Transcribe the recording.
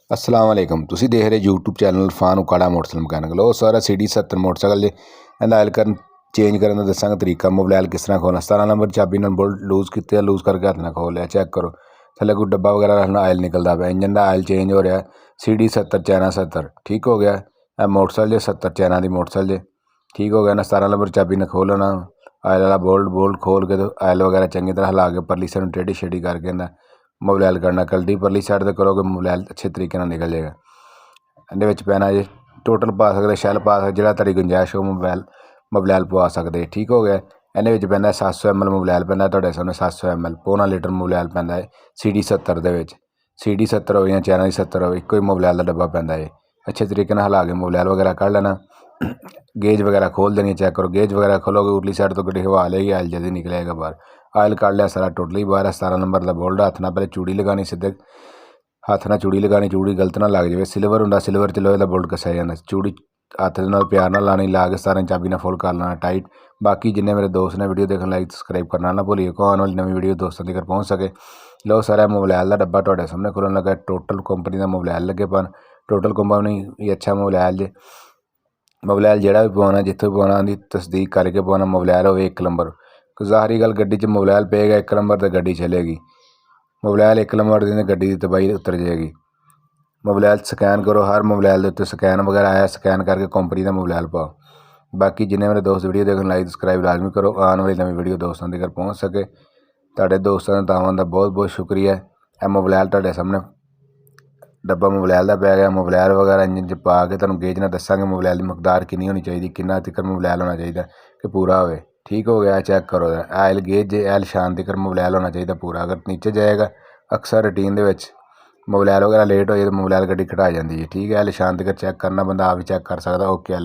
अस्सलाम वालेकुम तुसी देख रहे यूट्यूब चैनल फान उकाड़ा मोटरसाइकिल मकैनिक लो सारा CD70 मोटरसाइकिल जे ਇਹਦਾ ਆਇਲ ਕਰਨ ਚੇਂਜ ਕਰਨ ਦਾ ਦੱਸਾਂਗਾ ਤਰੀਕਾ। ਮੋਬਾਈਲ ਕਿਸ ਤਰ੍ਹਾਂ ਖੋਲਣਾ। 17 ਨੰਬਰ ਚਾਬੀ ਨਾਲ ਬੋਲਟ ਲੂਜ਼ ਕੀਤੇ ਲੂਜ਼ ਕਰਕੇ ਹੱਥ ਨਾਲ ਖੋਲ ਲਿਆ। ਚੈੱਕ ਕਰੋ ਥੱਲੇ ਕੋਈ ਡੱਬਾ ਵਗੈਰਾ ਰੱਖਣਾ, ਆਇਲ ਨਿਕਲਦਾ ਪਿਆ। ਇੰਜਨ ਦਾ ਆਇਲ ਚੇਂਜ ਹੋ ਰਿਹਾ। CD70 ਚੈਨਾ 70 ਠੀਕ ਹੋ ਗਿਆ। ਇਹ ਮੋਟਰਸਾਈਕਲ ਜੇ 70 ਚੈਨਾ ਦੀ ਮੋਟਰਸਾਈਕਲ ਜੇ ठीक हो गया ना। 17 नंबर चाबी ने खोलना, आयल वाला बोल्ट खोल के तो आयल वगैरह चंगी तरह हिला के परली साइड टेढ़ी शेढ़ी करके ना मोबाइल करना। कल्डी परली साइड से करोगे मोबाइल अच्छे तरीके नाल निकल जाएगा। ਇਹਦੇ ਵਿੱਚ ਪੈਣਾ ਜੇ ਟੋਟਲ ਪਾ ਸਕਦੇ, ਸ਼ੈਲ ਪਾ ਸਕਦੇ, ਜਿਹੜਾ ਤੁਹਾਡੀ ਗੁੰਜਾਇਸ਼ ਹੋ ਮੋਬਾਈਲ ਪਵਾ ਸਕਦੇ। ਠੀਕ ਹੋ ਗਿਆ। ਇਹਦੇ ਵਿੱਚ ਪੈਂਦਾ 700 ml ਮੋਬਾਈਲ ਪੈਂਦਾ ਤੁਹਾਡੇ ਸਾਹਮਣੇ। 700 ml ਪੌਣਾ ਲੀਟਰ ਮੋਬਾਈਲ ਪੈਂਦਾ ਹੈ CD70 ਦੇ ਵਿੱਚ। CD70 ਹੋਵੇ ਜਾਂ ਚੈਨਾ ਦੀ 70 ਹੋਵੇ, ਇੱਕੋ ਹੀ ਮੋਬਾਈਲ ਦਾ ਡੱਬਾ ਪੈਂਦਾ ਹੈ। ਅੱਛੇ ਤਰੀਕੇ ਨਾਲ ਹਿਲਾ ਕੇ ਮੋਬਾਈਲ ਵਗੈਰਾ ਕੱਢ ਲੈਣਾ। गेज वगैरह खोल देनी। चेक करो गेज वगैरह खोलोगे उरली साइड तो गड्डी हवा लेगी, आयल जल्दी निकलेगा बाहर। आयल काट लिया सारा टोटली बाहर। 17 नंबर का बोल्ट हाथ ना पहले चूड़ी लगानी, सीधे हाथ ना चूड़ी लगानी, चूड़ी गलत ना लग जाए। सिल्वर होंगे सिल्वर च लोहे का बोल्ट कसा जाना। चूड़ी हाथ प्यार ना लानी, ला के सारे चाबी ना फुल कर लेना टाइट। बाकी जिन्हें मेरे दोस्त ने वीडियो देखने लाइक सबसक्राइब करना ना भूलिए को आने वाली नवी वीडियो दोस्तों तक पहुँच सके। लो सारा मोबाइल का डब्बा तुहाडे सामने खुलन लगा। टोटल कंपनी का मोबाइल लगे पान। टोटल कंपनी अच्छा मोबाइल जे मोबाइल ਜਿਹੜਾ ਵੀ ਪਵਾਉਣਾ, ਜਿੱਥੋਂ ਪਵਾਉਣਾ ਉਹਦੀ ਤਸਦੀਕ ਕਰਕੇ ਪਵਾਉਣਾ। मोबाइल ਹੋਵੇ 1 ਨੰਬਰ। ਜ਼ਾਹਰੀ ਗੱਲ ਗੱਡੀ 'ਚ मोबाइल ਪਏਗਾ 1 ਨੰਬਰ ਤੇ ਗੱਡੀ ਚੱਲੇਗੀ। मोबाइल 1 ਨੰਬਰ ਦੀ ਗੱਡੀ ਦੀ ਤਬਾਹੀ ਉਤਰ ਜਾਏਗੀ। मोबाइल ਸਕੈਨ ਕਰੋ, ਹਰ मोबाइल ਦੇ ਉੱਤੇ ਸਕੈਨ ਵਗੈਰਾ ਆਇਆ, ਸਕੈਨ ਕਰਕੇ ਕੰਪਨੀ ਦਾ मोबाइल ਪਾਓ। ਬਾਕੀ ਜਿੰਨੇ ਮੇਰੇ ਦੋਸਤ ਵੀਡੀਓ ਦੇਖਣ ਲਾਈਕ ਸਬਸਕ੍ਰਾਈਬ ਲਾਜ਼ਮੀ ਕਰੋ, ਆਉਣ ਵਾਲੀ ਨਵੀਂ ਵੀਡੀਓ ਦੋਸਤਾਂ ਤੱਕ ਪਹੁੰਚ ਸਕੇ। ਤੁਹਾਡੇ ਦੋਸਤਾਂ ਦਾ ਤਾਵਾਂ ਦਾ ਬਹੁਤ ਬਹੁਤ ਸ਼ੁਕਰੀਆ। ਇਹ मोबाइल ਤੁਹਾਡੇ ਸਾਹਮਣੇ डब्बा मोबाइल का पै गया। मोबाइल वगैरह इंजन च पा के तुहानूं गेज ना दसांगे मोबाइल की मकदार कितनी होनी चाहिए, कितना तिकर मोबाइल होना चाहिए कि पूरा होवे। ठीक हो गया। चेक करो आयल गेज जे आयल शान तिकर मोबाइल होना चाहिए पूरा। अगर नीचे जाएगा अक्सर रूटीन दे विच मोबाइल वगैरह लेट हो जाए तो मोबाइल गड्डी घटा जाती है। ठीक है। आयल शान तिकर चेक करना, बंदा आप भी चेक कर सकता। ओके।